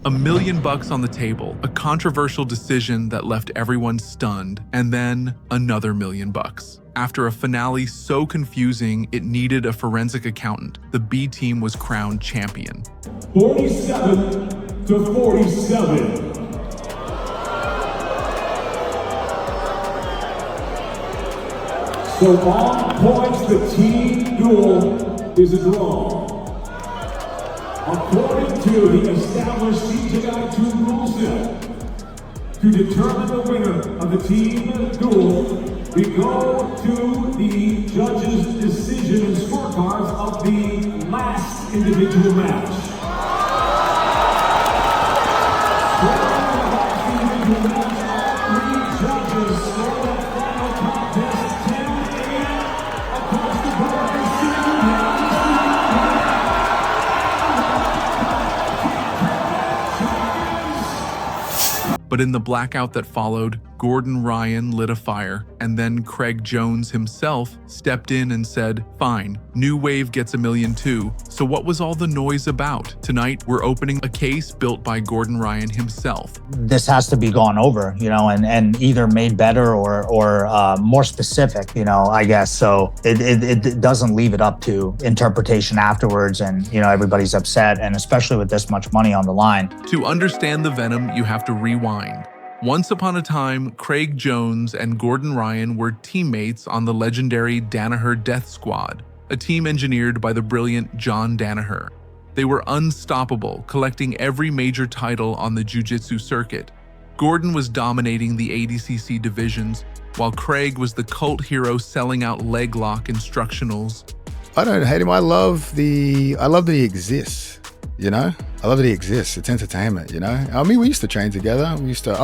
$1 million on the table, a controversial decision that left everyone stunned, and then another $1 million. After a finale so confusing it needed a forensic accountant, the B team was crowned champion. 47-47. So on points, the team duel is a draw. According to the established JiuJitsu ruleset, to determine the winner of the team duel, we go to the judges' decision and scorecards of the last individual match. Scoring the last individual match, all three judges score that final contest 10-8 across the board. But in the blackout that followed, Gordon Ryan lit a fire, and then Craig Jones himself stepped in and said, "Fine, New Wave gets $1 million too, so what was all the noise about?" Tonight, we're opening a case built by Gordon Ryan himself. This has to be gone over, and either made better or more specific, I guess. So it doesn't leave it up to interpretation afterwards, and, everybody's upset, and especially with this much money on the line. To understand the venom, you have to rewind. Once upon a time, Craig Jones and Gordon Ryan were teammates on the legendary Danaher Death Squad, a team engineered by the brilliant John Danaher. They were unstoppable, collecting every major title on the jiu-jitsu circuit. Gordon was dominating the ADCC divisions, while Craig was the cult hero selling out leg lock instructionals. I don't hate him. I love that he exists. I love that he exists. It's entertainment, I mean, we used to train together. I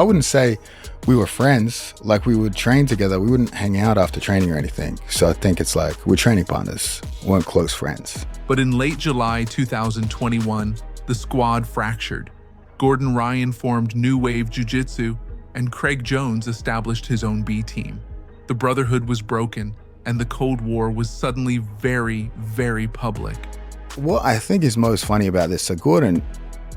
wouldn't say we were friends. Like, we would train together. We wouldn't hang out after training or anything. So I think it's like we're training partners, we weren't close friends. But in late July 2021, the squad fractured. Gordon Ryan formed New Wave Jiu Jitsu, and Craig Jones established his own B team. The brotherhood was broken, and the Cold War was suddenly very, very public. What I think is most funny about this, so Gordon,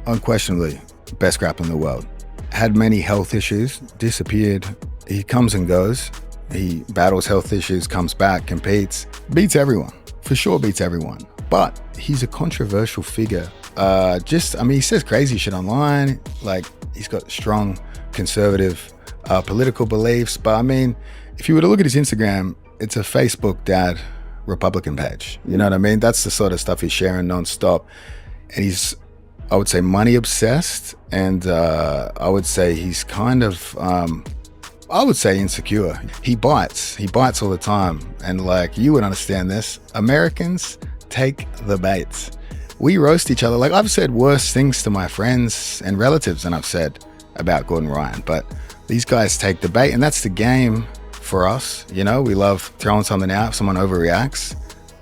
unquestionably, best grappler in the world, had many health issues, disappeared. He comes and goes. He battles health issues, comes back, competes, beats everyone, for sure beats everyone. But he's a controversial figure. He says crazy shit online. Like, he's got strong conservative political beliefs. But I mean, if you were to look at his Instagram, it's a Facebook dad Republican page. You know what I mean? That's the sort of stuff he's sharing nonstop. And he's, I would say, money obsessed. And I would say he's kind of, insecure. He bites all the time. And like, you would understand this. Americans take the bait. We roast each other. Like, I've said worse things to my friends and relatives than I've said about Gordon Ryan. But these guys take the bait, and that's the game. For us, we love throwing something out. If someone overreacts,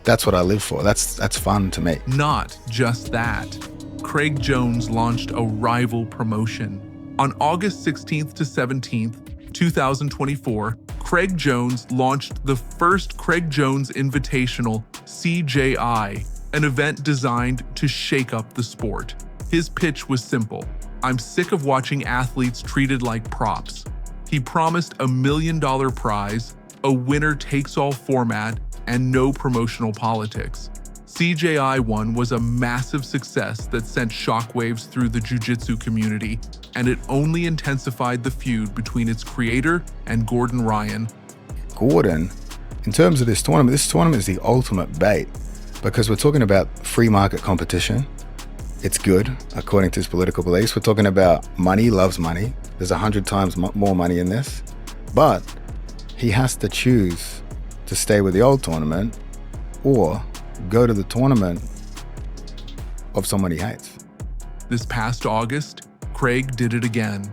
that's what I live for. That's fun to me. Not just that. Craig Jones launched a rival promotion. On August 16th to 17th, 2024, Craig Jones launched the first Craig Jones Invitational, CJI, an event designed to shake up the sport. His pitch was simple: "I'm sick of watching athletes treated like props." He promised $1 million prize, a winner-takes-all format, and no promotional politics. CJI 1 was a massive success that sent shockwaves through the jiu-jitsu community, and it only intensified the feud between its creator and Gordon Ryan. Gordon, in terms of this tournament is the ultimate bait, because we're talking about free market competition. It's good, according to his political beliefs. We're talking about money, loves money. There's 100 times more money in this. But he has to choose to stay with the old tournament or go to the tournament of someone he hates. This past August, Craig did it again.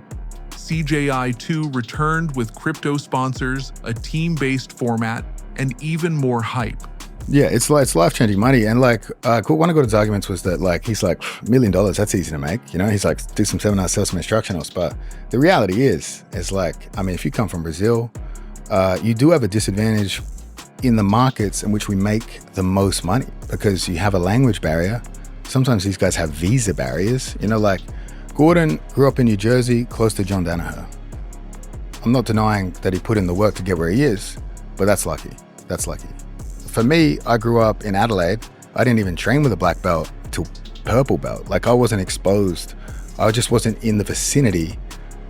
CJI 2 returned with crypto sponsors, a team-based format, and even more hype. Yeah, it's life-changing money. And like, one of Gordon's arguments was that, like, he's like, $1 million, that's easy to make. He's like, do some seminars, sell some instructionals. But the reality is like, I mean, if you come from Brazil, you do have a disadvantage in the markets in which we make the most money, because you have a language barrier. Sometimes these guys have visa barriers. Like, Gordon grew up in New Jersey, close to John Danaher. I'm not denying that he put in the work to get where he is, but that's lucky. That's lucky. For me, I grew up in Adelaide. I didn't even train with a black belt till purple belt. Like, I wasn't exposed. I just wasn't in the vicinity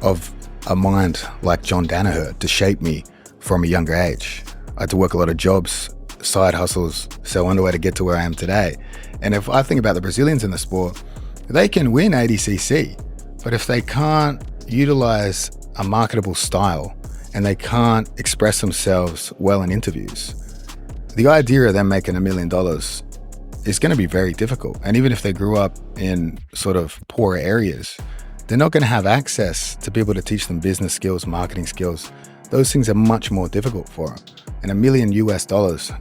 of a mind like John Danaher to shape me from a younger age. I had to work a lot of jobs, side hustles, sell underwear to get to where I am today. And if I think about the Brazilians in the sport, they can win ADCC, but if they can't utilize a marketable style and they can't express themselves well in interviews, the idea of them making $1 million is going to be very difficult. And even if they grew up in sort of poorer areas, they're not going to have access to people to teach them business skills, marketing skills. Those things are much more difficult for them. And $1 million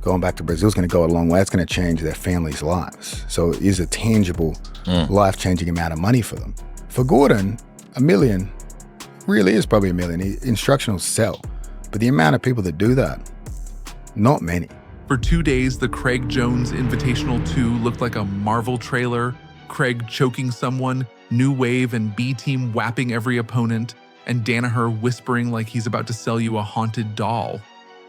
going back to Brazil is going to go a long way. It's going to change their families' lives. So it is a tangible, life-changing amount of money for them. For Gordon, $1 million really is probably $1 million. Instructionals sell. But the amount of people that do that, not many. For 2 days, the Craig Jones Invitational 2 looked like a Marvel trailer, Craig choking someone, New Wave and B-Team whapping every opponent, and Danaher whispering like he's about to sell you a haunted doll.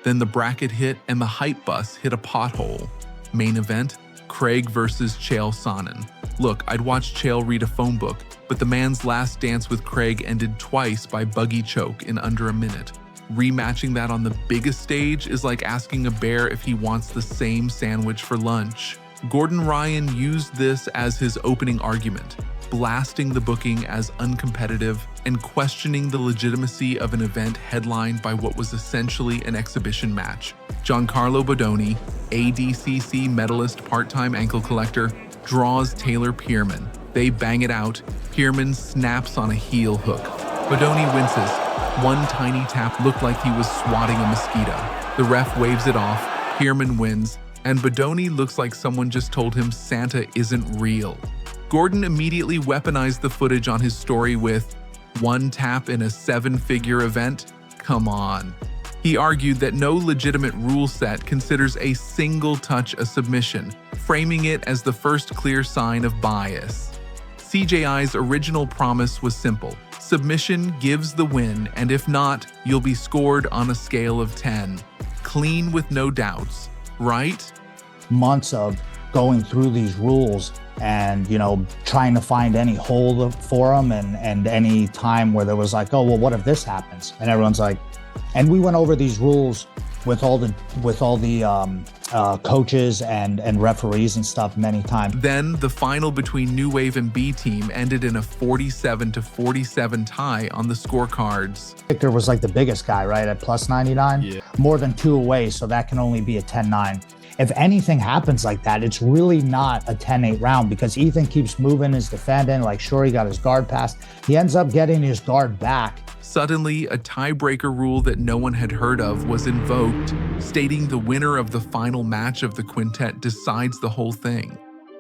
Then the bracket hit and the hype bus hit a pothole. Main event, Craig versus Chael Sonnen. Look, I'd watch Chael read a phone book, but the man's last dance with Craig ended twice by buggy choke in under a minute. Rematching that on the biggest stage is like asking a bear if he wants the same sandwich for lunch. Gordon Ryan used this as his opening argument, blasting the booking as uncompetitive and questioning the legitimacy of an event headlined by what was essentially an exhibition match. Giancarlo Bodoni, ADCC medalist part-time ankle collector, draws Taylor Pierman. They bang it out. Pierman snaps on a heel hook. Bodoni winces. One tiny tap looked like he was swatting a mosquito. The ref waves it off. Pierman wins. And Bodoni looks like someone just told him Santa isn't real. Gordon immediately weaponized the footage on his story with, "One tap in a 7-figure event? Come on." He argued that no legitimate rule set considers a single touch a submission, framing it as the first clear sign of bias. CJI's original promise was simple. Submission gives the win, and if not, you'll be scored on a scale of 10. Clean with no doubts, right? Months of going through these rules and, trying to find any hole for them and any time where there was like, oh, well, what if this happens? And everyone's like, and we went over these rules with all the coaches and referees and stuff many times. Then the final between New Wave and B-Team ended in a 47-47 tie on the scorecards. Victor was like the biggest guy, right, at plus 99? Yeah. More than 2 away, so that can only be a 10-9. If anything happens like that, it's really not a 10-8 round because Ethan keeps moving his defendant, like sure, he got his guard passed. He ends up getting his guard back. Suddenly, a tiebreaker rule that no one had heard of was invoked, stating the winner of the final match of the quintet decides the whole thing.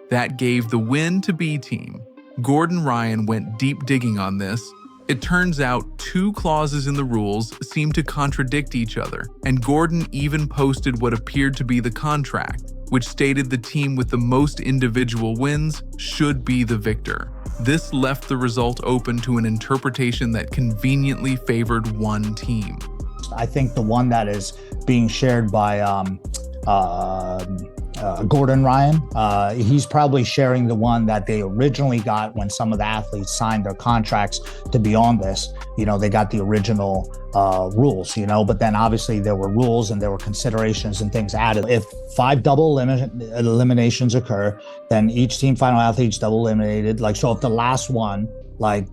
That gave the win to B-Team. Gordon Ryan went deep digging on this. It turns out 2 clauses in the rules seem to contradict each other, and Gordon even posted what appeared to be the contract, which stated the team with the most individual wins should be the victor. This left the result open to an interpretation that conveniently favored one team. I think the one that is being shared by Gordon Ryan, he's probably sharing the one that they originally got when some of the athletes signed their contracts to be on this. They got the original rules, but then obviously there were rules and there were considerations and things added. If 5 double eliminations occur, then each team final athlete's double eliminated. So if the last one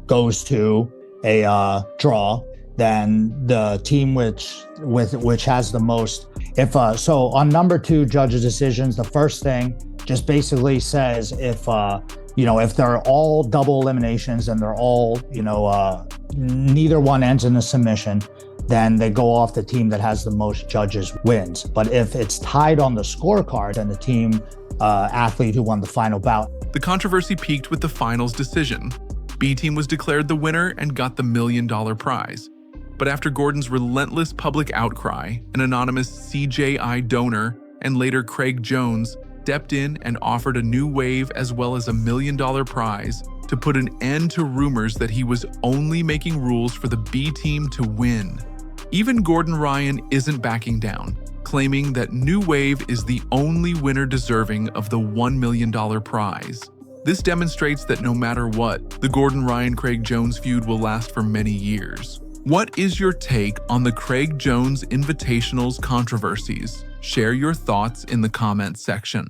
goes to a draw, then the team which has the most. So on number 2 judges' decisions, the first thing just basically says if they're all double eliminations and they're all neither one ends in a submission, then they go off the team that has the most judges wins. But if it's tied on the scorecard, then the team athlete who won the final bout. The controversy peaked with the finals decision. B-Team was declared the winner and got the $1 million prize. But after Gordon's relentless public outcry, an anonymous CJI donor and later Craig Jones stepped in and offered a New Wave as well as $1 million prize, to put an end to rumors that he was only making rules for the B team to win. Even Gordon Ryan isn't backing down, claiming that New Wave is the only winner deserving of the $1 million prize. This demonstrates that no matter what, the Gordon Ryan-Craig Jones feud will last for many years. What is your take on the Craig Jones Invitational's controversies? Share your thoughts in the comments section.